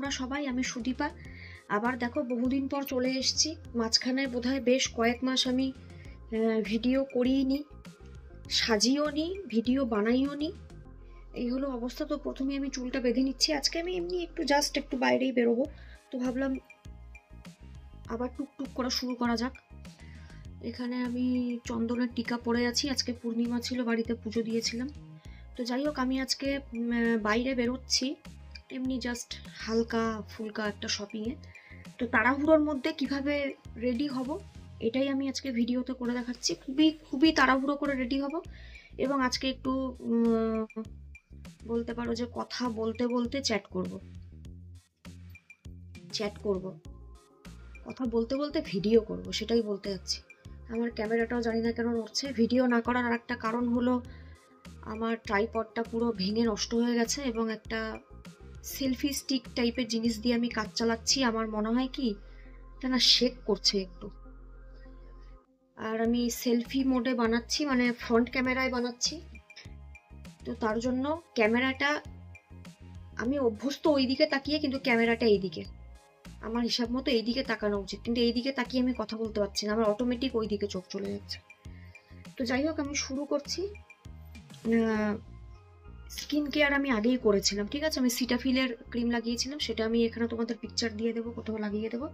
তোমরা সবাই? আমি সুদীপা। আবার দেখো বহুদিন পর চলে এসেছি। মাঝখানে বোধহয় বেশ কয়েক মাস আমি ভিডিও করিনি, সাজিও নি, ভিডিও বানাইও নি, এই হলো অবস্থা। তো প্রথমে আমি চুলটা বেঁধে নিচ্ছি। আজকে আমি এমনি একটু জাস্ট একটু বাইরেই বেরোবো, তো ভাবলাম আবার টুকটুক করা শুরু করা যাক। এখানে আমি চন্দনের টিকা পরে আছি, আজকে পূর্ণিমা ছিল, বাড়িতে পুজো দিয়েছিলাম। তো যাই হোক, আমি আজকে বাইরে বেরোচ্ছি এমনি জাস্ট হালকা ফুলকা একটা শপিংয়ে। তো তাড়াহুড়োর মধ্যে কিভাবে রেডি হব এটাই আমি আজকে ভিডিওতে করে দেখাচ্ছি। খুবই খুবই তাড়াহুড়ো করে রেডি হব, এবং আজকে একটু বলতে পারো যে কথা বলতে বলতে চ্যাট করব, কথা বলতে বলতে ভিডিও করব, সেটাই বলতে যাচ্ছি। আমার ক্যামেরাটাও জানি না কেন নড়ছে। ভিডিও না করার আর একটা কারণ হলো আমার ট্রাইপডটা পুরো ভেঙে নষ্ট হয়ে গেছে, এবং একটা সেলফি স্টিক টাইপের জিনিস দিয়ে আমি কাজ চালাচ্ছি। আমার মনে হয় কি এটা না শেক করছে একটু, আর আমি সেলফি মোডে বানাচ্ছি, মানে ফ্রন্ট ক্যামেরায় বানাচ্ছি। তো তার জন্য ক্যামেরাটা আমি অভ্যস্ত ওইদিকে তাকিয়ে, কিন্তু ক্যামেরাটা এইদিকে। আমার হিসাব মতো এইদিকে তাকানো উচিত, কিন্তু এইদিকে তাকিয়ে আমি কথা বলতে পারছি না, আমার অটোমেটিক ওইদিকে চোখ চলে যাচ্ছে। তো যাই হোক, আমি শুরু করছি। স্কিন কেয়ার আমি আগেই করেছিলাম, ঠিক আছে। আমি সিটাফিলের ক্রিম লাগিয়েছিলাম, সেটা আমি এখানে তোমাদের পিকচার দিয়ে দেবো, কোথাও লাগিয়ে দেবো।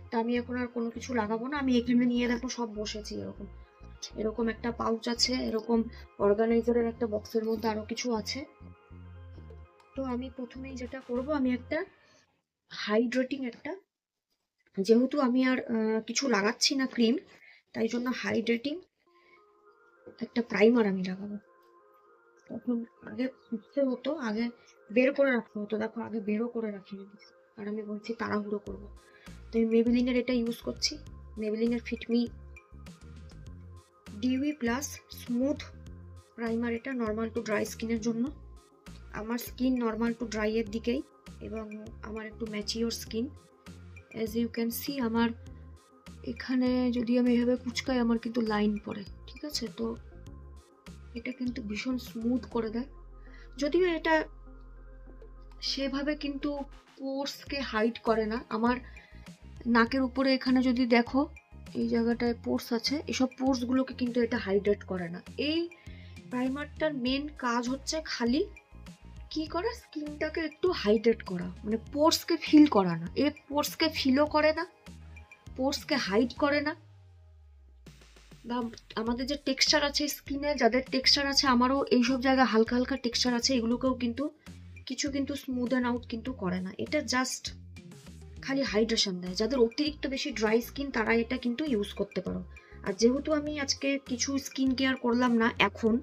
তা আমি এখন আর কোনো কিছু লাগাবো না। আমি এখানে নিয়ে দেখো সব বসেছি, এরকম এরকম একটা পাউচ আছে, এরকম অর্গানাইজারের একটা বক্সের মধ্যে আরো কিছু আছে। তো আমি প্রথমেই যেটা করব, আমি একটা হাইড্রেটিং একটা, যেহেতু আমি আর কিছু লাগাচ্ছি না ক্রিম, তাই জন্য হাইড্রেটিং একটা প্রাইমার আমি লাগাবো। তখন আগে খুঁজতে হতো, আগে বের করে রাখতে হতো, দেখো আগে বেরও করে রাখিনি, আর আমি বলছি তাড়াহুড়ো করবো। তো আমি মেবেলিনের এটা ইউজ করছি, মেবেলিনের fit me dewy plus smooth primer. এটা নর্মাল টু ড্রাই স্কিনের জন্য। আমার স্কিন নর্মাল টু ড্রাই এর দিকেই, এবং আমার একটু mature skin. As you can see, আমার এখানে যদি আমি এভাবে কুচকাই আমার কিন্তু লাইন পড়ে, ঠিক আছে। তো এটা কিন্তু ভীষণ স্মুথ করে দেয়, যদিও এটা সেভাবে কিন্তু পোর্সকে হাইড করে না। আমার নাকের উপরে এখানে যদি দেখো, এই জায়গাটায় পোর্স আছে, এসব পোর্সগুলোকে কিন্তু এটা হাইড্রেট করে না। এই প্রাইমারটার মেন কাজ হচ্ছে খালি কি করা, স্কিনটাকে একটু হাইড্রেট করা, মানে পোর্সকে ফিল করা না। এ পোর্সকে ফিলও করে না, পোর্সকে হাইড করে না। বা আমাদের যে টেক্সচার আছে স্কিনে, যাদের টেক্সচার আছে, আমারও এইসব জায়গায় হালকা হালকা টেক্সচার আছে, এগুলোকেও কিন্তু কিছু কিন্তু স্মুদেন আউট কিন্তু করে না। এটা জাস্ট খালি হাইড্রেশন দেয়। যাদের অতিরিক্ত বেশি ড্রাই স্কিন তারা এটা কিন্তু ইউজ করতে পারো। আর যেহেতু আমি আজকে কিছু স্কিন কেয়ার করলাম না এখন,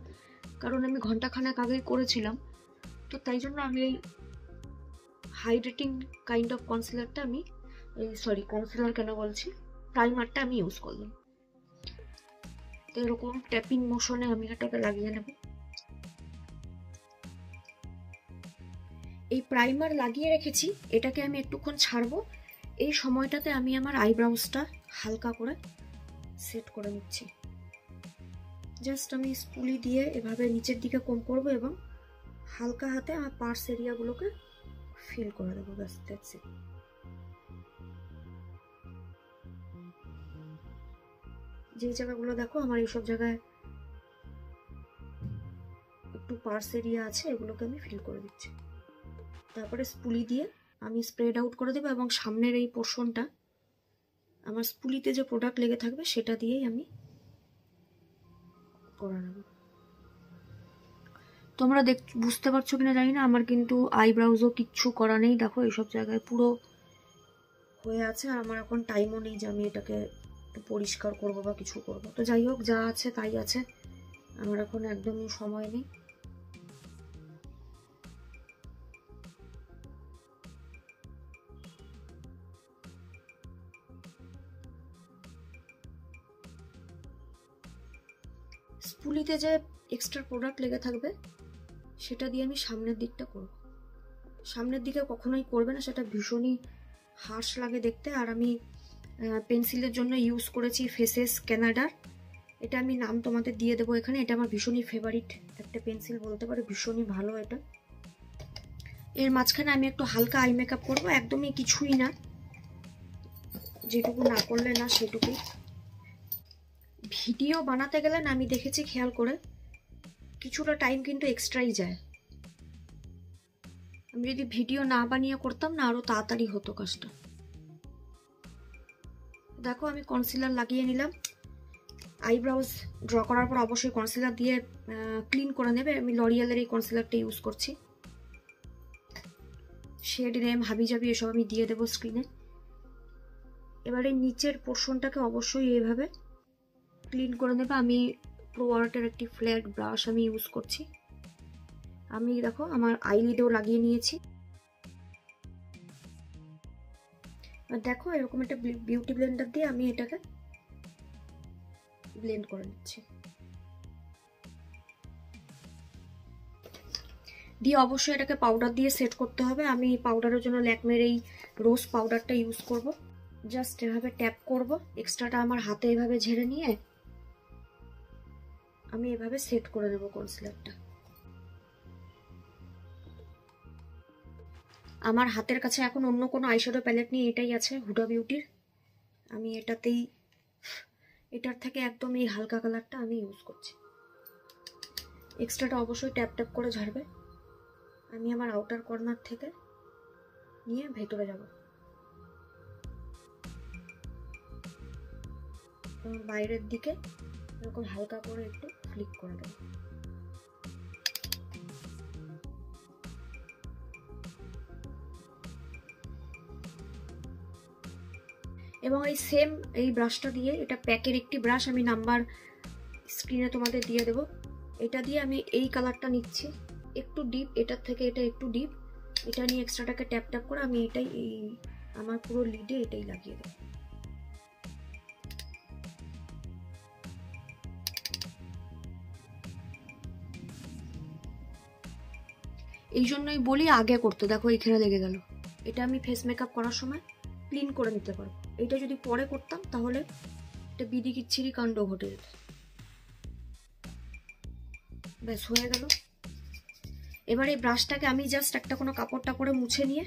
কারণ আমি ঘন্টাখানেক আগেই করেছিলাম, তো তাই জন্য আমি এই হাইড্রেটিং কাইন্ড অফ কনসিলারটা আমি, সরি কনসিলার কেন বলছি, প্রাইমারটা আমি ইউজ করলাম। তো এরকম ট্যাপিং মোশনে আমি এটাকে লাগিয়ে নেব। এই প্রাইমার লাগিয়ে রেখেছি, এটাকে আমি একটুক্ষণ ছাড়বো। এই সময়টাতে আমি আমার আইব্রাউজটা হালকা করে সেট করে নিচ্ছি। জাস্ট আমি স্পুলি দিয়ে এভাবে নিচের দিকে কম করবো, এবং হালকা হাতে আমার পার্স এরিয়াগুলোকে ফিল করে দেবো, ব্যাস দ্যাটস ইট। যে জায়গাগুলো দেখো আমার এইসব জায়গায় একটু পার্স এরিয়া আছে, এগুলোকে আমি ফিল করে দিচ্ছি। তারপরে স্পুলি দিয়ে আমি স্প্রেড আউট করে দেবো, এবং সামনের এই পোর্শনটা আমার স্পুলিতে যে প্রোডাক্ট লেগে থাকবে সেটা দিয়েই আমি করে নেব। তোমরা বুঝতে পারছো কিনা জানি না, আমার কিন্তু আইব্রাউজও কিচ্ছু করা নেই, দেখো এইসব জায়গায় পুরো হয়ে আছে। আর আমার এখন টাইমও নেই যে আমি এটাকে পরিষ্কার করব বা কিছু করব। তো যাই হোক, যা আছে তাই আছে, আমার এখন একদমই সময় নেই। স্পুলিতে যে এক্সট্রা প্রোডাক্ট লেগে থাকবে সেটা দিয়ে আমি সামনের দিকটা করব। সামনের দিকে কখনোই করবে না, সেটা ভীষণই হার্শ লাগে দেখতে। আর আমি পেন্সিলের জন্য ইউজ করেছি ফেসেস ক্যানাডার, এটা আমি নাম তোমাদের দিয়ে দেবো এখানে। এটা আমার ভীষণই ফেভারিট একটা পেন্সিল বলতে পারো, ভীষণই ভালো এটা। এর মাঝখানে আমি একটু হালকা আই মেকআপ করবো, একদমই কিছুই না, যেটুকু না করলে না সেটুকুই। ভিডিও বানাতে গেলে না আমি দেখেছি খেয়াল করে কিছুটা টাইম কিন্তু এক্সট্রাই যায়। আমি যদি ভিডিও না বানিয়ে করতাম না আরো তাড়াতাড়ি হতো কাজটা। দেখো আমি কনসিলার লাগিয়ে নিলাম। আইব্রাউজ ড্র করার পর অবশ্যই কনসিলার দিয়ে ক্লিন করে নেবে। আমি লরিয়ালের এই কনসিলারটা ইউজ করছি। শেড নেম হাবি জাবি এসব আমি দিয়ে দেবো স্ক্রিনে। এবারে নিচের পোর্শনটাকে অবশ্যই এইভাবে ক্লিন করে নেবে। আমি প্রো আর্টের একটি ফ্ল্যাট ব্রাশ আমি ইউজ করছি। আমি দেখো আমার আইলিডেও লাগিয়ে নিয়েছি। আর দেখো এরকম একটা বিউটি ব্লেন্ডার দিয়ে আমি এটাকে ব্লেন্ড করে নিচ্ছি। দিয়ে অবশ্যই এটাকে পাউডার দিয়ে সেট করতে হবে। আমি পাউডারের জন্য ল্যাকমের এই রোজ পাউডারটা ইউজ করব। জাস্ট এভাবে ট্যাপ করব, এক্সট্রাটা আমার হাতে এভাবে ঝেড়ে নিয়ে আমি এভাবে সেট করে নেব কনসিলারটা। আমার হাতের কাছে এখন অন্য কোনো আইশ্যাডো প্যালেট নেই, এটাই আছে হুডা বিউটির। আমি এটার থেকে একদম এই হালকা কালারটা আমি ইউজ করছি। এক্সট্রাটা অবশ্যই ট্যাপ ট্যাপ করে ঝাড়বে। আমি আমার আউটার কর্নার থেকে নিয়ে ভেতরে যাব, বাইরের দিকে এরকম হালকা করে একটু ফ্লিক করে দেবো। এবং এই সেম এই ব্রাশটা দিয়ে, এটা প্যাকের একটি ব্রাশ, আমি নাম্বার স্ক্রিনে তোমাদের দিয়ে দেবো। এটা দিয়ে আমি এই কালারটা নিচ্ছি, একটু ডিপ, এটার থেকে এটা একটু ডিপ। এটা নিয়ে এক্সট্রাটাকে ট্যাপ ট্যাপ করে আমি এটাই এই আমার পুরো লিডে এটাই লাগিয়ে দেবো। এই জন্যই বলি আগে করতে। দেখো এখানে লেগে গেল। এটা আমি ফেস মেকআপ করার সময় ক্লিন করে নিতে পারবো। এটা যদি পরে করতাম তাহলে এটা বিডি কিচ্ছিরি কাণ্ড ঘটে যেত। ব্যাস হয়ে গেল। এবার এই ব্রাশটাকে আমি জাস্ট একটা কোনো কাপড় টাপড়ে মুছে নিয়ে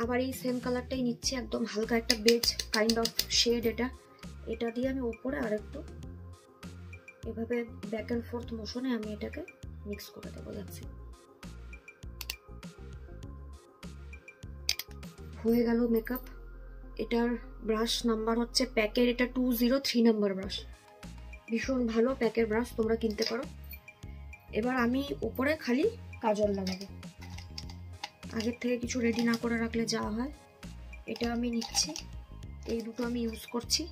আবার এই সেম কালারটাই নিচ্ছি, একদম হালকা একটা বেজ কাইন্ড অফ শেড। এটা দিয়ে আমি ওপরে আর একটু এভাবে ব্যাক অ্যান্ড ফোর্থ মোশনে আমি এটাকে মিক্স করে দেবো। যাচ্ছি হয়ে গেল মেকআপ। এটার ব্রাশ নাম্বার হচ্ছে প্যাকের, এটা 203 নাম্বার ব্রাশ। ভীষণ ভালো প্যাকের ব্রাশ, তোমরা কিনতে পারো। এবার আমি উপরে খালি কাজল লাগাবো। আগের থেকে কিছু রেডি না করে রাখলে যা হয়। এটা আমি নিচ্ছি, এই দুটো আমি ইউজ করছি।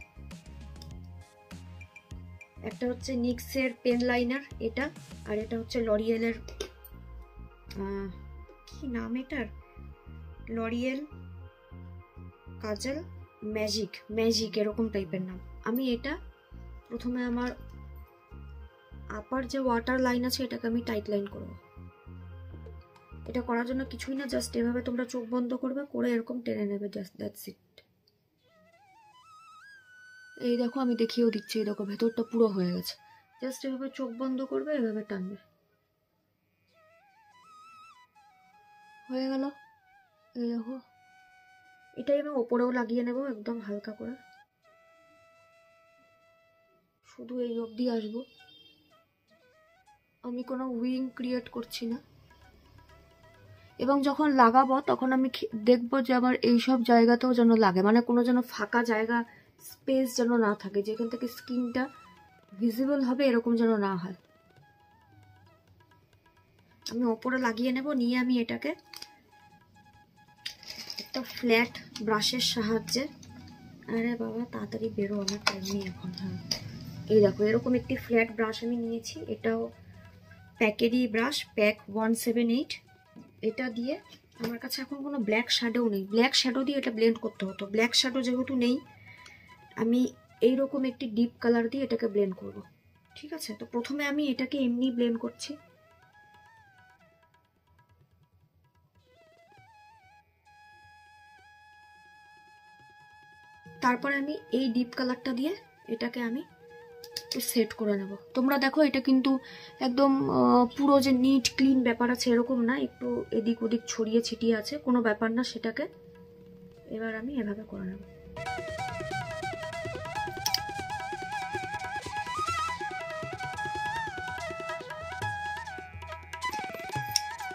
একটা হচ্ছে নিক্সের পেন লাইনার এটা, আর এটা হচ্ছে লরিয়েলের কি নাম এটার, লরিয়েল কাজল ম্যাজিক এরকম টাইপের নাম। আমি এটা প্রথমে আমার আপার যে ওয়াটার লাইন আছে এটাকে আমি টাইট লাইন করব। এটা করার জন্য কিছুই না, জাস্ট এভাবে তোমরা চোখ বন্ধ করবে, করে এরকম টেনে নেবে, জাস্ট দ্যাটস ইট। এই দেখো আমি দেখিয়েও দিচ্ছি, এই দেখো ভেতরটা পুরো হয়ে গেছে। জাস্ট এভাবে চোখ বন্ধ করবে, এভাবে টানবে, হয়ে গেল। এই দেখো এটাই আমি ওপরেও লাগিয়ে নেব একদম হালকা করে, শুধু এই অবধি আসবো। আমি কোনো উইং ক্রিয়েট করছি না। এবং যখন লাগাবো তখন আমি দেখবো যে আমার এইসব জায়গাতেও যেন লাগে, মানে কোনো যেন ফাঁকা জায়গা স্পেস যেন না থাকে, যেখান থেকে স্কিনটা ভিজিবল হবে এরকম যেন না হয়। আমি ওপরে লাগিয়ে নেব, নিয়ে আমি এটাকে একটা ফ্ল্যাট ব্রাশের সাহায্যে, আরে বাবা তাড়াতাড়ি বেরো, আমার টাইম নেই এখন। হ্যাঁ এই দেখো এরকম একটি ফ্ল্যাট ব্রাশ আমি নিয়েছি, এটাও প্যাকেরই ব্রাশ, প্যাক 178। এটা দিয়ে আমার কাছে এখন কোনো ব্ল্যাক শ্যাডো নেই, ব্ল্যাক শ্যাডো দিয়ে এটা ব্লেন্ড করতে হতো। ব্ল্যাক শ্যাডো যেহেতু নেই, আমি এইরকম একটি ডিপ কালার দিয়ে এটাকে ব্লেন্ড করব। ঠিক আছে, তো প্রথমে আমি এটাকে এমনি ব্লেন্ড করছি। তারপরে আমি এই ডিপ কালারটা দিয়ে এটাকে আমি সেট করে নেব। তোমরা দেখো এটা কিন্তু একদম পুরো যে নিট ক্লিন ব্যাপার আছে এরকম না, একটু এদিক ওদিক ছড়িয়ে ছিটিয়ে আছে, কোনো ব্যাপার না সেটাকে। এবার আমি এভাবে করে নেব।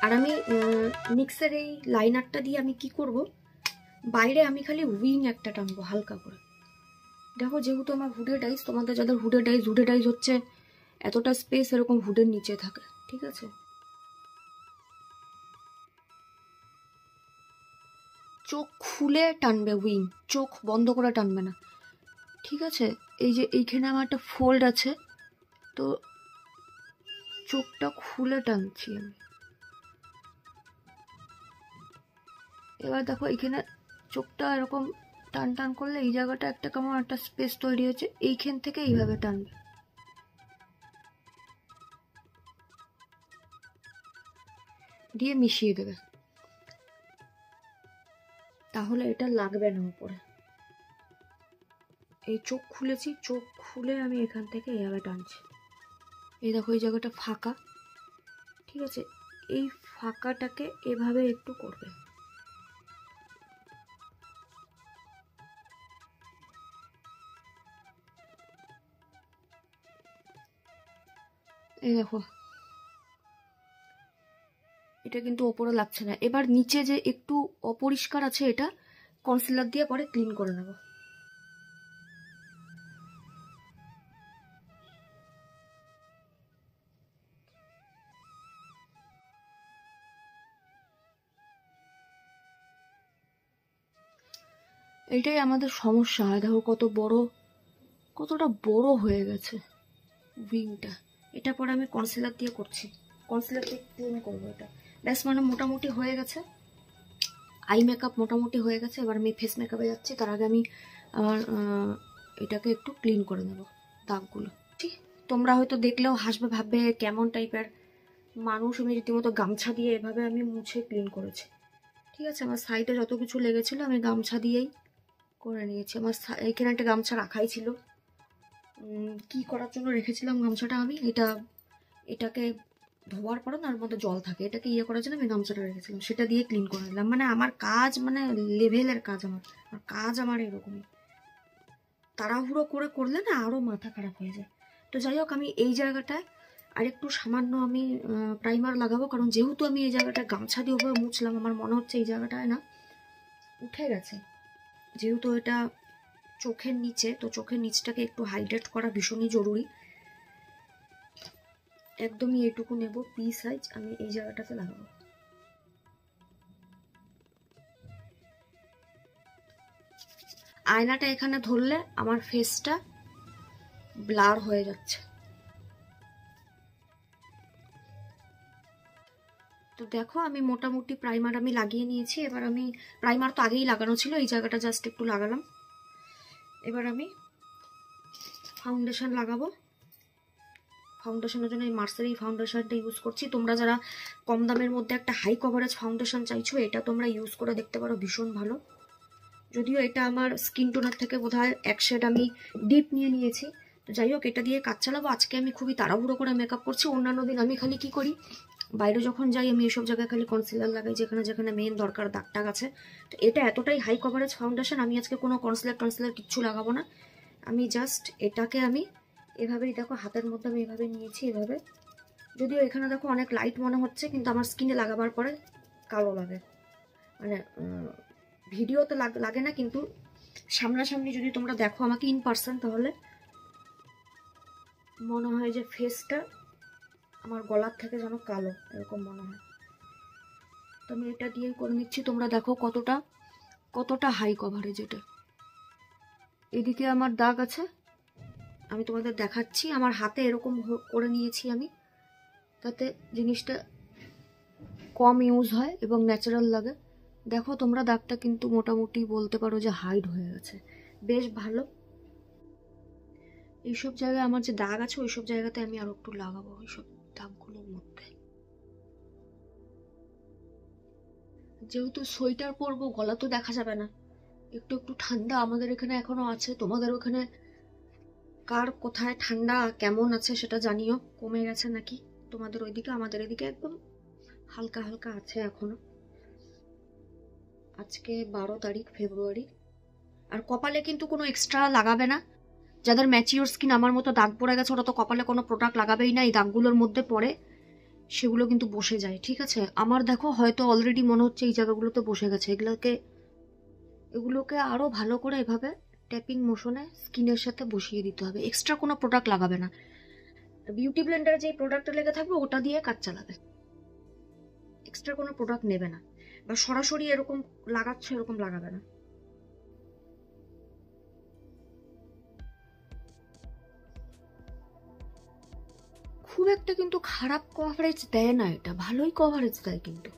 আর আমি নিক্সের এই লাইনারটা দিয়ে আমি কি করব, বাইরে আমি খালি উইং একটা টানবো হালকা করে। দেখো যেহেতু আমার হুডেড আইস, তোমাদের যাদের হুডেড আইস হচ্ছে এতটা স্পেস এরকম হুডের নিচে থাকে, ঠিক আছে? চোখ খুলে টানবে উইং, চোখ বন্ধ করে টানবে না, ঠিক আছে? এই যে এইখানে আমার একটা ফোল্ড আছে, তো চোখটা খুলে টানছি আমি। এবার দেখো এইখানে চোখটা এরকম টান টান করলে এই জায়গাটা একটা কেমন একটা স্পেস তৈরি হয়েছে, এইখান থেকে এইভাবে টানবে। দিয়ে মিশিয়ে দেবে, তাহলে এটা লাগবে না উপরে। এই চোখ খুলেছি, চোখ খুলে আমি এখান থেকে এইভাবে টানছি। এই দেখো এই জায়গাটা ফাঁকা, ঠিক আছে? এই ফাঁকাটাকে এভাবে একটু করবে। এই দেখো এটা কিন্তু ওপরে লাগছে না। এবার নিচে যে একটু অপরিষ্কার আছে এটা কনসিলার দিয়ে পরে ক্লিন করে নেব। এটাই আমাদের সমস্যা হয়, দেখো কতটা বড় হয়ে গেছে উইংটা। এটা পরে আমি কনসিলার দিয়ে করছি, কনসিলার দিয়ে ক্লিন করবো এটা। ব্যাস, মানে মোটামুটি হয়ে গেছে, আই মেকআপ মোটামুটি হয়ে গেছে। এবার আমি ফেস মেকআপে যাচ্ছি, তার আগে আমি আমার এটাকে একটু ক্লিন করে নেব দাগগুলো। ঠিক, তোমরা হয়তো দেখলেও হাসবে, ভাববে কেমন টাইপের মানুষ। আমি রীতিমতো গামছা দিয়ে এভাবে আমি মুছে ক্লিন করেছি, ঠিক আছে? আমার সাইডে যত কিছু লেগেছিলো আমি গামছা দিয়েই করে নিয়েছি। আমার এখানে একটা গামছা রাখাই ছিল, কি করার জন্য রেখেছিলাম গামছাটা আমি, এটাকে ধোয়ার পরে না ওর মধ্যে জল থাকে, এটাকে ইয়ে করার জন্য আমি গামছাটা রেখেছিলাম, সেটা দিয়ে ক্লিন করে নিলাম। মানে আমার কাজ মানে লেভেলের কাজ, আমার এরকমই। তাড়াহুড়ো করে করলে না আরও মাথা খারাপ হয়ে যায়। তো যাই হোক, আমি এই জায়গাটায় আরেকটু সামান্য আমি প্রাইমার লাগাবো, কারণ যেহেতু আমি এই জায়গাটায় গামছা দিয়ে ওভাবে মুছলাম, আমার মনে হচ্ছে এই জায়গাটায় না উঠে গেছে। যেহেতু এটা চোখের নিচে, তো চোখের নিচটাকে একটু হাইড্রেট করা ভীষণই জরুরি। একদমই এটুকু নেব পি সাইজ, আমি এই জায়গাটাতে লাগাবো। আয়নাটা এখানে ধরলে আমার ফেসটা ব্লার হয়ে যাচ্ছে। তো দেখো আমি মোটামুটি প্রাইমার আমি লাগিয়ে নিয়েছি। এবার আমি প্রাইমার তো আগেই লাগানো ছিল, এই জায়গাটা জাস্ট একটু লাগালাম। এবার আমি ফাউন্ডেশন লাগাবো। ফাউন্ডেশনের জন্য এই মার্সের এই ফাউন্ডেশনটা ইউজ করছি। তোমরা যারা কম দামের মধ্যে একটা হাই কভারেজ ফাউন্ডেশন চাইছো, এটা তোমরা ইউজ করে দেখতে পারো, ভীষণ ভালো। যদিও এটা আমার স্কিন টোনার থেকে বোধহয় এক শেড আমি ডিপ নিয়ে নিয়েছি। তো যাই হোক, এটা দিয়ে কাজ চালাবো। আজকে আমি খুবই তাড়াহুড়ো করে মেকআপ করছি। অন্যান্য দিন আমি খালি কি করি, বাইরে যখন যাই আমি এসব জায়গায় খালি কনসিলার লাগাই, যেখানে যেখানে মেন দরকার দাগ টাগ আছে। তো এটা এতটাই হাই কভারেজ ফাউন্ডেশন, আমি আজকে কোনো কনসিলার কিচ্ছু লাগাবো না। আমি জাস্ট এটাকে আমি এভাবেই, দেখো হাতের মধ্যে আমি এভাবে নিয়েছি, এভাবে। যদিও এখানে দেখো অনেক লাইট মনে হচ্ছে, কিন্তু আমার স্কিনে লাগাবার পরে কালো লাগে। মানে ভিডিওতে লাগে না, কিন্তু সামনাসামনি যদি তোমরা দেখো আমাকে ইন পার্সন, তাহলে মনে হয় যে ফেসটা আমার গলার থেকে যেন কালো, এরকম মনে হয়। তো আমি এটা দিয়েই করে নিচ্ছি। তোমরা দেখো কতটা হাই কভারেজ এটা। এদিকে আমার দাগ আছে, আমি তোমাদের দেখাচ্ছি। আমার হাতে এরকম করে নিয়েছি আমি, তাতে জিনিসটা কম ইউজ হয় এবং ন্যাচারাল লাগে। দেখো তোমরা দাগটা কিন্তু মোটামুটি বলতে পারো যে হাইড হয়ে গেছে, বেশ ভালো। এইসব জায়গায় আমার যে দাগ আছে ওইসব জায়গাতে আমি আরো একটু লাগাবো, ওইসব দাগগুলোর মধ্যে। যেহেতু সোয়েটার পরবো, গলা তো দেখা যাবে না, একটু একটু ঠান্ডা আমাদের এখানে এখনো আছে, তোমাদের ওখানে কার কোথায় ঠান্ডা কেমন আছে সেটা জানিও, কমে গেছে নাকি তোমাদের ওইদিকে। আমাদের এদিকে একদম হালকা হালকা আছে এখনো। আজকে 12 তারিখ ফেব্রুয়ারি। আর কপালে কিন্তু কোনো এক্সট্রা লাগাবে না। যাদের ম্যাচিওর স্কিন আমার মতো দাগ পড়ে গেছে ওরা তো কপালে কোনো প্রোডাক্ট লাগাবেই না। এই দাগগুলোর মধ্যে পড়ে সেগুলো কিন্তু বসে যায়, ঠিক আছে। আমার দেখো হয়তো অলরেডি মনে হচ্ছে এই জায়গাগুলোতে বসে গেছে। এগুলোকে আরো ভালো করে এভাবে ট্যাপিং মোশনে স্কিনের সাথে বসিয়ে দিতে হবে। এক্সট্রা কোনো প্রোডাক্ট লাগাবে না। বিউটি ব্লেন্ডারে যে প্রোডাক্টটা লেগে থাকবে ওটা দিয়ে কাজ চালাবে, এক্সট্রা কোনো প্রোডাক্ট নেবে না, বা সরাসরি এরকম লাগাচ্ছে এরকম লাগাবে না। খুব একটা কিন্তু খারাপ কভারেজ দেয় না, এটা ভালোই কভারেজ দেয়। কিন্তু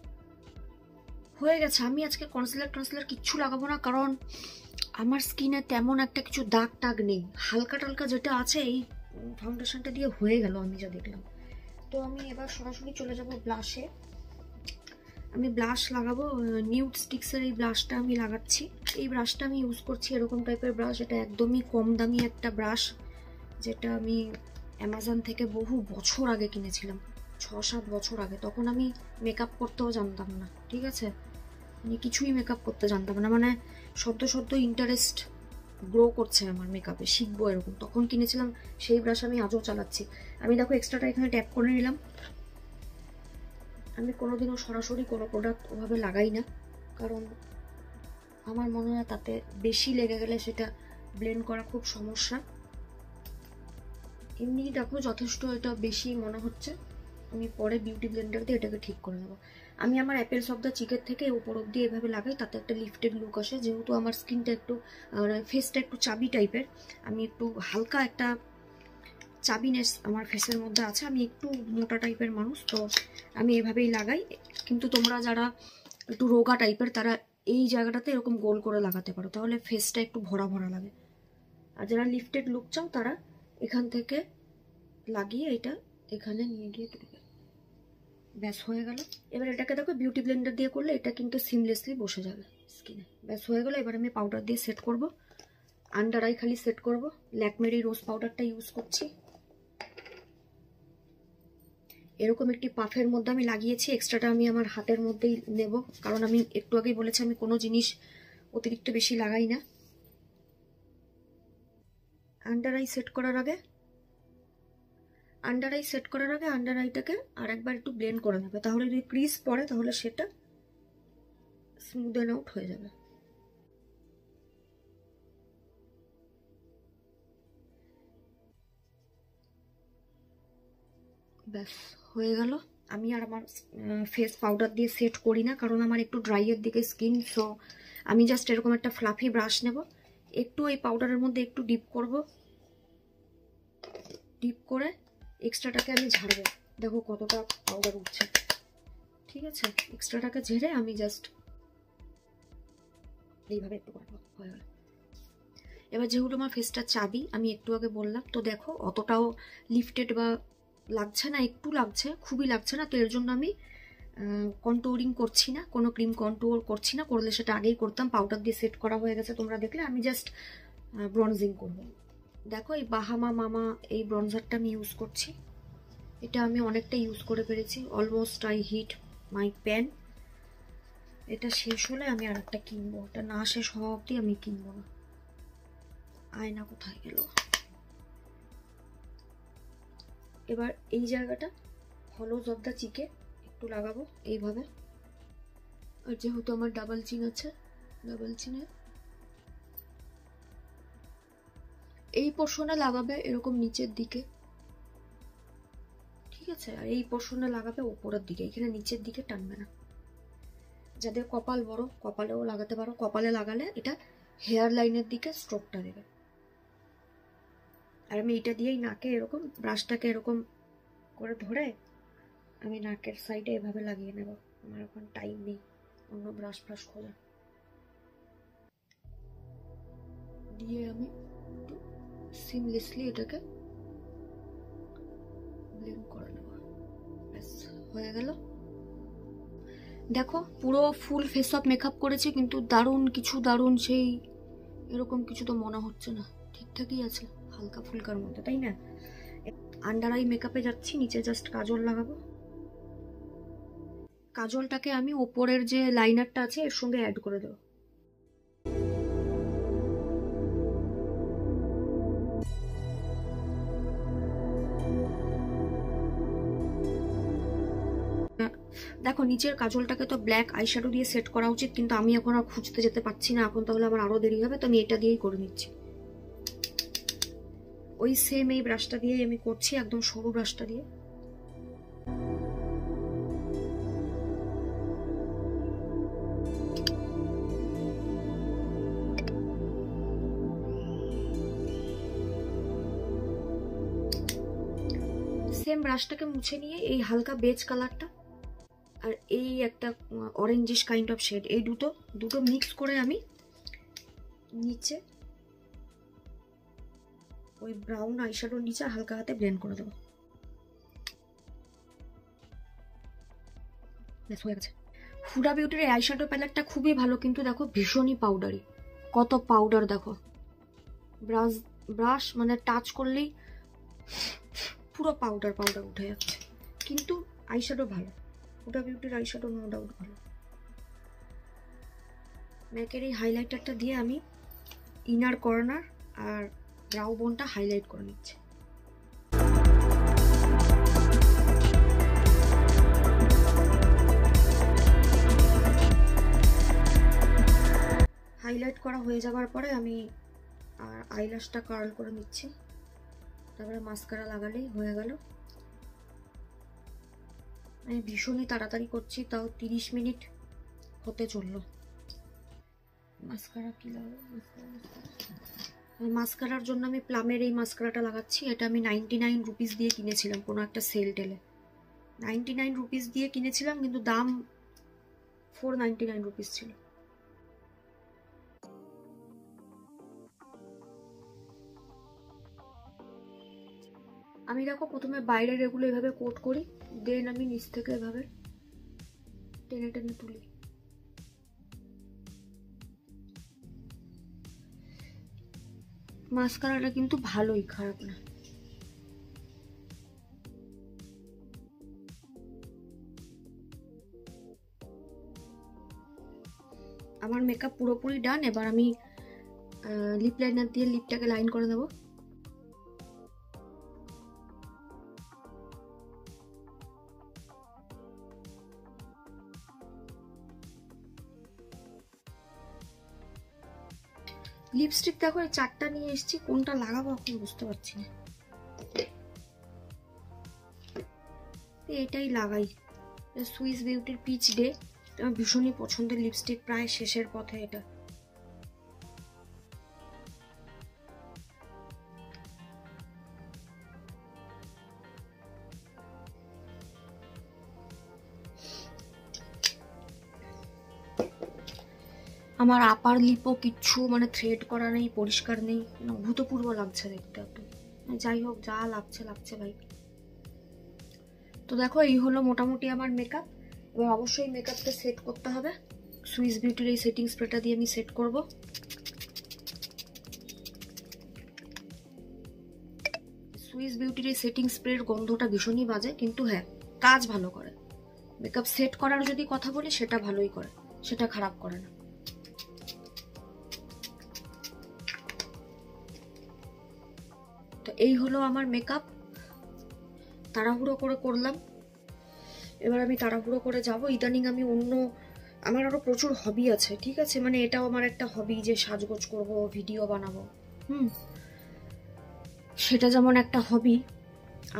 হয়ে গেছে। আমি আজকে কনসিলার কিচ্ছু লাগাবো না, কারণ আমার স্কিনে তেমন একটা কিছু দাগ টাগ নেই। হালকা টালকা যেটা আছে এই ফাউন্ডেশনটা দিয়ে হয়ে গেল আমি যা দেখলাম। তো আমি এবার সরাসরি চলে যাব ব্লাশে। আমি ব্লাশ লাগাবো, নিউড স্টিক্সের এই ব্লাশটা আমি লাগাচ্ছি। এই ব্রাশটা আমি ইউজ করছি, এরকম টাইপের ব্রাশ। এটা একদমই কম দামি একটা ব্রাশ, যেটা আমি অ্যামাজন থেকে বহু বছর আগে কিনেছিলাম, 6-7 বছর আগে। তখন আমি মেকআপ করতেও জানতাম না, ঠিক আছে, মানে কিছুই মেকআপ করতে জানতাম না। মানে সদ্য ইন্টারেস্ট গ্রো করছে আমার মেকআপে, শিখবো এরকম, তখন কিনেছিলাম সেই ব্রাশ। আমি আজও চালাচ্ছি। আমি দেখো এক্সট্রাটা এখানে ট্যাপ করে নিলাম। আমি কোনোদিনও সরাসরি কোনো প্রোডাক্ট ওভাবে লাগাই না, কারণ আমার মনে হয় তাতে বেশি লেগে গেলে সেটা ব্লেন্ড করা খুব সমস্যা। এমনি দেখো যথেষ্ট এটা বেশি মনে হচ্ছে, আমি পরে বিউটি ব্লেন্ডার দিয়ে এটাকে ঠিক করে নেবো। আমি আমার অ্যাপেলস অফ দ্য চিকের থেকে উপর অব্দি এভাবে লাগাই, তাতে একটা লিফটেড লুক আসে। যেহেতু আমার স্কিনটা একটু ফেসটা একটু চাবি টাইপের, আমি একটু হালকা একটা চাবিনেস আমার ফেসের মধ্যে আছে, আমি একটু মোটা টাইপের মানুষ, তো আমি এভাবেই লাগাই। কিন্তু তোমরা যারা একটু রোগা টাইপের তারা এই জায়গাটাতে এরকম গোল করে লাগাতে পারো, তাহলে ফেসটা একটু ভরা ভরা লাগে। আর যারা লিফটেড লুক চাও তারা এখান থেকে লাগিয়ে এটা এখানে নিয়ে গিয়ে দেবে, ব্যাস হয়ে গেল। এবার এটাকে দেখো বিউটি ব্লেন্ডার দিয়ে করলে এটা কিন্তু সিমলেসলি বসে যাবে স্কিনে, ব্যাস হয়ে গেল। এবার আমি পাউডার দিয়ে সেট করব, আন্ডার আই খালি সেট করব। ল্যাকমের এই রোজ পাউডারটা ইউজ করছি। এরকম একটি পাফের মধ্যে আমি লাগিয়েছি, এক্সট্রাটা আমি আমার হাতের মধ্যেই নেব, কারণ আমি একটু আগেই বলেছি আমি কোনো জিনিস অতিরিক্ত বেশি লাগাই না। আন্ডার আই সেট করার আগে আন্ডার আইটাকে আর একবার একটু ব্লেন্ড করে নেবে, তাহলে যদি ক্রিজ পড়ে তাহলে সেটা স্মুদেন আউট হয়ে যাবে। ব্যাস হয়ে গেল। আমি আর আমার ফেস পাউডার দিয়ে সেট করি না, কারণ আমার একটু ড্রাইয়ের দিকে স্কিন। সো আমি জাস্ট এরকম একটা ফ্লাফি ব্রাশ নেব, একটু এই পাউডারের মধ্যে একটু ডিপ করব, ডিপ করে এক্সট্রাটাকে আমি ঝাড়বো। দেখো কতটা পাউডার উঠছে, ঠিক আছে। এক্সট্রাটাকে ঝেড়ে আমি জাস্ট এইভাবে একটু করবো, হয়ে গেল। এবার যেহেতু আমার ফেসটা চাবি, আমি একটু আগে বললাম, তো দেখো অতটাও লিফটেড বা লাগছে না, একটু লাগছে, খুবই লাগছে না। তো এর জন্য আমি কন্ট্যুরিং করছি না, কোনো ক্রিম কন্ট্যুর করছি না, করলে সেটা আগেই করতাম। পাউডার দিয়ে সেট করা হয়ে গেছে তোমরা দেখলে। আমি জাস্ট ব্রনজিং করব। দেখো এই বাহামা মামা এই ব্রনজারটা আমি ইউজ করছি। এটা আমি অনেকটা ইউজ করে পেরেছি, almost I hit my pan. এটা শেষ হলে আমি আর একটা কিনবো, এটা না শেষ হওয়া অবধি আমি কিনবো না। আয়না কোথায় গেল? এবার এই জায়গাটা হলোজ অফ দ্য চিকে একটু লাগাবো এইভাবে। আর যেহেতু আমার ডাবল চিন আছে, ডাবল চিনে এই পোর্শনে লাগাবে এরকম নিচের দিকে, ঠিক আছে। আর এই পোর্শনে লাগাবে উপরের দিকে, এখানে নিচের দিকে টানবে না। যাদের কপাল বড় কপালেও লাগাতে পারো, কপালে লাগালে এটা হেয়ার লাইনের দিকে স্ট্রোকটা দেবে। আর আমি এটা দিয়েই নাকে এরকম ব্রাশটাকে এরকম করে ধরে আমি নাকের সাইডে এভাবে লাগিয়ে নেব। আমার এখন টাইম নেই অন্য ব্রাশ খোঁজা। দিয়ে আমি একটু সিমলেসলি এটাকে ব্লেন্ড করে নেব, ব্যাস হয়ে গেল। দেখো পুরো ফুল ফেস অফ মেকআপ করেছি, কিন্তু দারুণ সেই এরকম কিছু তো মনে হচ্ছে না, ঠিকঠাকই আছে। হালকা ফুলকার মধ্যে, তাই না? আন্ডার আই মেকআপে যাচ্ছি, নিচে জাস্ট কাজল লাগাবো। কাজলটাকে আমি ওপরের যে লাইনারটা আছে এর সঙ্গে অ্যাড করে দেবো। দেখো নিচের কাজলটাকে তো ব্ল্যাক আইশ্যাডো দিয়ে সেট করা উচিত, কিন্তু আমি এখন আর খুঁজতে যেতে পারছি না এখন, তাহলে আমার আরো দেরি হবে, তো আমি এটা দিয়েই করে নিচ্ছি। ওই সেম এই ব্রাশটা দিয়েই আমি করছি, একদম সরু ব্রাশটা দিয়ে। সেম ব্রাশটাকে মুছে নিয়ে এই হালকা বেজ কালারটা আর এই একটা অরেঞ্জিশ কাইন্ড অফ শেড, এই দুটো মিক্স করে আমি নিচে ওই ব্রাউন আইশ্যাডোর নিচে হালকা হাতে ব্লেন্ড করে দেবো। হয়ে গেছে। হুডা বিউটির এই আইশ্যাডো প্যালেটটা খুবই ভালো, কিন্তু দেখো ভীষণই পাউডারি, কত পাউডার দেখো। ব্রাশ মানে টাচ করলেই পুরো পাউডার উঠে যাচ্ছে, কিন্তু আইশ্যাডো ভালো। হুডা বিউটির আইশ্যাডো নো ডাউট ভালো। ম্যাকের এই হাইলাইটারটা দিয়ে আমি ইনার কর্নার আর ব্রাউ বোনটা হাইলাইট করে নিচ্ছি। হাইলাইট করা হয়ে যাবার পরে আমি আর আইল্যাশটা কার্ল করে নিচ্ছি, তারপরে মাস্কারা লাগালেই হয়ে গেল। আমি ভীষণই তাড়াতাড়ি করছি, তাও 30 মিনিট হতে চললো। মাস্কারা কি লাগাবো? মাস্কারার জন্য আমি প্লামের এই মাস্কারাটা লাগাচ্ছি। এটা আমি 99 রুপিস দিয়ে কিনেছিলাম কোনো একটা সেল টেলে। 99 রুপিস দিয়ে কিনেছিলাম, কিন্তু দাম 499 রুপিস ছিল। আমি দেখো প্রথমে বাইরের এগুলো এভাবে কোট করি, দেন আমি নিচ থেকে এভাবে টেনে টেনে তুলি। মাস্কারাটা কিন্তু ভালোই, খারাপ না। আমার মেকআপ পুরোপুরি ডান। এবার আমি লিপ লাইনার দিয়ে লিপটাকে লাইন করে দেবো। লিপস্টিক দেখো এই 4টা নিয়ে এসেছি, কোনটা লাগাবো এখন বুঝতে পারছি না। এটাই লাগাই, সুইস বিউটির পিচ ডে। আমার ভীষণই পছন্দের লিপস্টিক, প্রায় শেষের পথে এটা। আমার আপার লিপও কিচ্ছু মানে থ্রেড করা নেই, পরিষ্কার নেই, অভূতপূর্ব লাগছে দেখতে একটু। যাই হোক, যা লাগছে ভাই। তো দেখো এই হলো মোটামুটি আমার মেকআপ। এবার অবশ্যই মেকআপটা সেট করতে হবে। সুইস বিউটির এই সেটিং স্প্রেটা দিয়ে আমি সেট করব। সুইস বিউটির এই সেটিং স্প্রের গন্ধটা ভীষণই বাজে, কিন্তু হ্যাঁ কাজ ভালো করে। মেকআপ সেট করার যদি কথা বলি সেটা ভালোই করে, সেটা খারাপ করে না। তো এই হলো আমার মেকআপ, তাড়াহুড়ো করে করলাম। এবার আমি তাড়াহুড়ো করে যাব। ইদানিং আমি আমার আরো প্রচুর হবি আছে, ঠিক আছে? মানে এটাও আমার একটা হবি যে সাজগোজ করব, ভিডিও বানাবো। সেটা যেমন একটা হবি,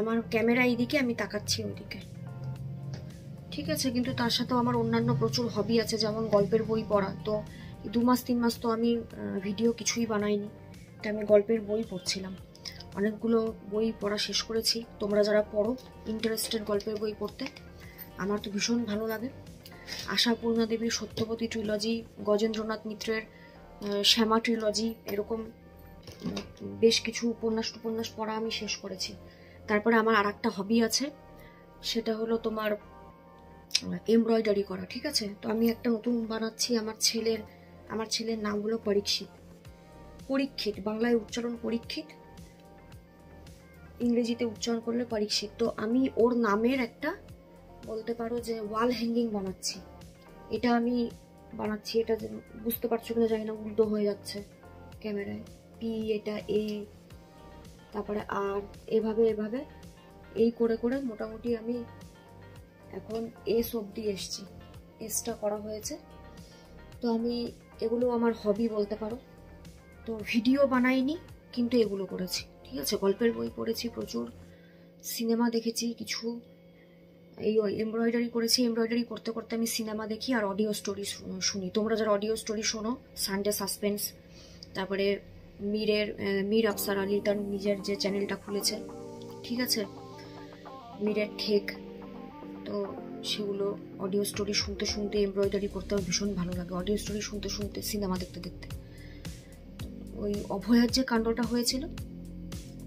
আমার ক্যামেরা এইদিকে, আমি তাকাচ্ছি ওইদিকে, ঠিক আছে? কিন্তু তার সাথেও আমার অন্যান্য প্রচুর হবি আছে, যেমন গল্পের বই পড়া। তো 2 মাস 3 মাস তো আমি ভিডিও কিছুই বানাইনি, তা আমি গল্পের বই পড়ছিলাম। অনেকগুলো বই পড়া শেষ করেছি। তোমরা যারা পড়ো, ইন্টারেস্টেড গল্পের বই পড়তে, আমার তো ভীষণ ভালো লাগে। আশাপূর্ণা দেবীর সত্যবতী ট্রিলজি, গজেন্দ্রনাথ মিত্রের শ্যামা ট্রিলজি, এরকম বেশ কিছু উপন্যাস পড়া আমি শেষ করেছি। তারপরে আমার আর একটা হবি আছে, সেটা হলো তোমার এমব্রয়ডারি করা, ঠিক আছে? তো আমি একটা নতুন বানাচ্ছি। আমার ছেলের নাম হলো পরীক্ষিত, বাংলায় উচ্চারণ পরীক্ষিত। ইংরেজিতে উচ্চারণ করলে পরীক্ষিত। তো আমি ওর নামের একটা বলতে পারো যে ওয়াল হ্যাঙ্গিং বানাচ্ছি। এটা আমি বানাচ্ছি, এটা বুঝতে পারছো কিনা জানি না, উল্টো হয়ে যাচ্ছে ক্যামেরায়। পি, এটা এ, তারপরে আর, এভাবে এভাবে এই করে করে মোটামুটি আমি এখন এস অব্দি এসছি, এসটা করা হয়েছে। তো আমি এগুলো আমার হবি বলতে পারো। তো ভিডিও বানাইনি কিন্তু এগুলো করেছি, ঠিক আছে। গল্পের বই পড়েছি প্রচুর, সিনেমা দেখেছি কিছু, এই এমব্রয়ডারি করেছি। এমব্রয়ডারি করতে করতে আমি সিনেমা দেখি আর অডিও স্টোরি শুনি। তোমরা যারা অডিও স্টোরি শোনো, সানডে সাসপেন্স, তারপরে মীর আফসার আলী তার নিজের যে চ্যানেলটা খুলেছে, ঠিক আছে, মীরের ঠেক, তো সেগুলো অডিও স্টোরি শুনতে শুনতে এমব্রয়ডারি করতে আমার ভীষণ ভালো লাগে। অডিও স্টোরি শুনতে শুনতে সিনেমা দেখতে দেখতে। ওই অভয়ার যে কাণ্ডটা হয়েছিল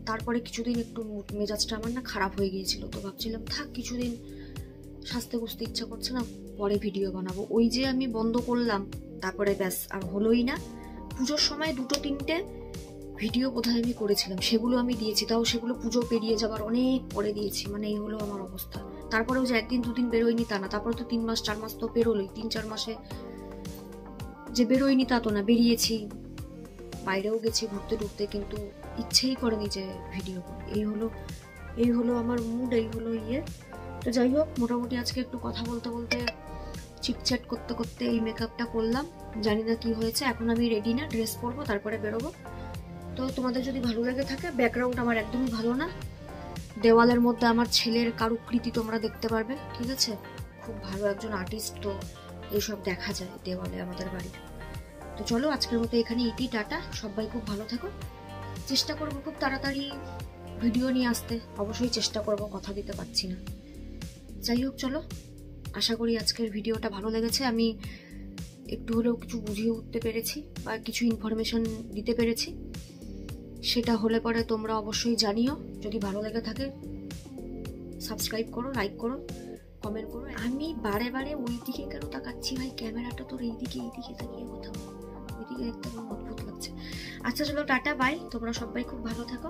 তারপরে কিছুদিন একটু মেজাজটা আমার না খারাপ হয়ে গিয়েছিল। তো ভাবছিলাম থাক কিছুদিন, সাজতে বুঝতে ইচ্ছা করছে না, পরে ভিডিও বানাবো। ওই যে আমি বন্ধ করলাম, তারপরে ব্যাস আর হলোই না। পুজোর সময় 2-3টে ভিডিও বোধহয় আমি করেছিলাম, সেগুলো আমি দিয়েছি, তাও সেগুলো পুজো পেরিয়ে যাবার অনেক পরে দিয়েছি। মানে এই হলো আমার অবস্থা। তারপরেও যে 1-2 দিন বেরোয়নি তা না, তারপরে তো 3 মাস 4 মাস তো বেরোলোই। 3-4 মাসে যে বেরোয়নি তা তো না, বেরিয়েছি, বাইরেও গেছি ঘুরতে টুরতে, কিন্তু ইচ্ছেই করেনি যে ভিডিও করি। এই হলো আমার মুড, এই হলো ইয়ে। তো যাই হোক, মোটামুটি আজকে একটু কথা বলতে বলতে, চিটচ্যাট করতে করতে এই মেকআপটা করলাম। জানি না কি হয়েছে। এখন আমি রেডি না, ড্রেস পরবো, তারপরে বেরোবো। তো তোমাদের যদি ভালো লেগে থাকে, ব্যাকগ্রাউন্ড আমার একদমই ভালো না, দেওয়ালের মধ্যে আমার ছেলের কারুকৃতি তোমরা দেখতে পারবে, ঠিক আছে। খুব ভালো একজন আর্টিস্ট, তো এইসব দেখা যায় দেওয়ালে আমাদের বাড়ির। তো চলো আজকের মতো এখানে ইতি, টাটা। সবাই খুব ভালো থাকো। চেষ্টা করবো খুব তাড়াতাড়ি ভিডিও নিয়ে আসতে, অবশ্যই চেষ্টা করবো, কথা দিতে পারছি না। যাই হোক চলো, আশা করি আজকের ভিডিওটা ভালো লেগেছে। আমি একটু হলেও কিছু বুঝিয়ে উঠতে পেরেছি বা কিছু ইনফরমেশন দিতে পেরেছি। সেটা হলে পরে তোমরা অবশ্যই জানিও। যদি ভালো লেগে থাকে সাবস্ক্রাইব করো, লাইক করো, কমেন্ট করো। আমি বারে বারে ওই দিকে কেন তাকাচ্ছি ভাই? ক্যামেরাটা তোর এইদিকে তাকিয়ে কথা বল, ওইদিকে দেখতে আমার অদ্ভুত লাগছে। আচ্ছা চলো টাটা, বাই। তোমরা সবাই খুব ভালো থাকো।